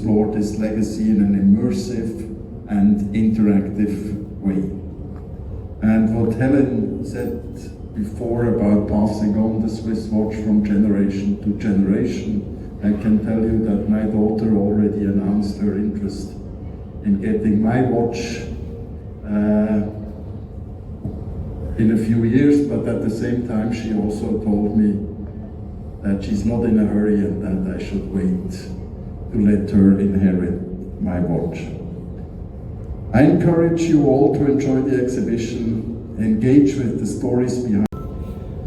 explore this legacy in an immersive and interactive way. And what Helen said before about passing on the Swiss watch from generation to generation, I can tell you that my daughter already announced her interest in getting my watch in a few years, but at the same time she also told me that she's not in a hurry and that I should wait to let her inherit my watch. I encourage you all to enjoy the exhibition, engage with the stories behind.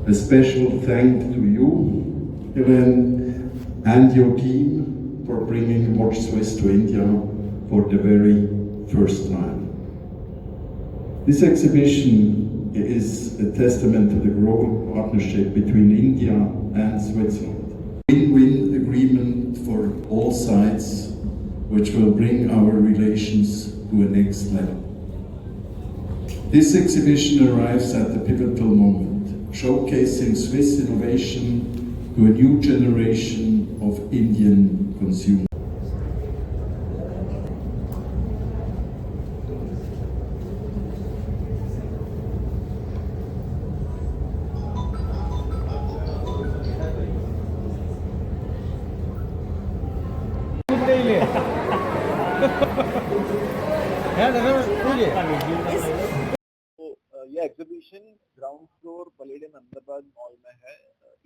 A special thank to you, Helen, and your team for bringing Watch.Swiss to India for the very first time. This exhibition is a testament to the growing partnership between India and Switzerland. Win-win agreement for all sides, which will bring our relations to a next level. This exhibition arrives at the pivotal moment, showcasing Swiss innovation to a new generation of Indian consumers. ये exhibition ground floor Palladium Ahmedabad mall में है.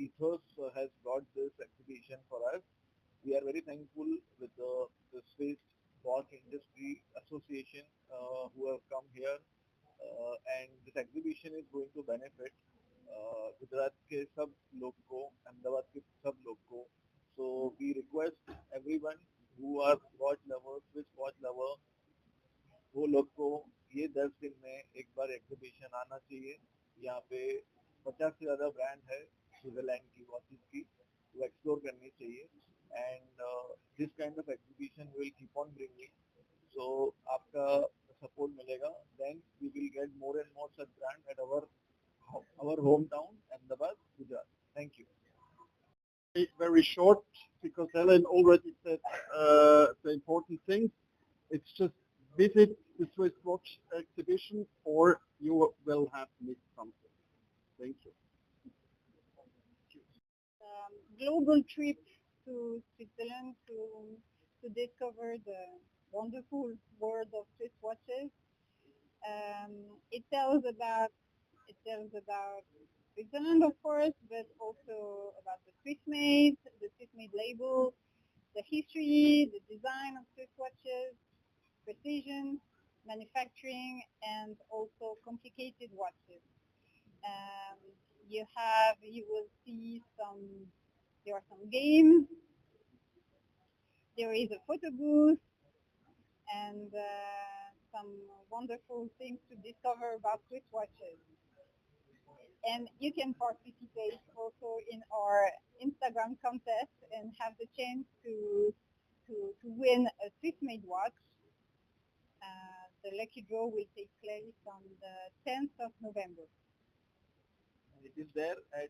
Ethos has got this exhibition for us. We are very thankful with the Swiss Watch Industry Association who have come here, and this exhibition is going to benefit Gujarat के सब लोग को, अहमदाबाद के सब लोग को. So we request everyone who are watch lovers, Swiss watch lover, वो लोग को ये 10 दिन में एक बार एग्जीबिशन आना चाहिए. यहाँ पे 50 से ज़्यादा ब्रांड है स्विट्जरलैंड की वॉचेस की, वो एक्सप्लोर करनी चाहिए. And this kind of exhibition will keep on bringing. So आपका सपोर्ट मिलेगा, then we will get more and more such brand at our hometown, Ahmedabad, Gujarat. Thank you. Very short, because Helen already said the important things. It's just visit the Swiss Watch exhibition or you will have missed something. Thank you. Global trip to Switzerland to discover the wonderful world of Swiss watches. It tells about Switzerland, of course, but also about the Swiss made label, the history, the design of Swiss watches, precision, manufacturing, and also complicated watches. You will see there are some games, there is a photo booth, and some wonderful things to discover about Swiss watches. And you can participate also in our Instagram contest and have the chance to win a Swiss-made watch. The lucky draw will take place on the 10th of November. It is there at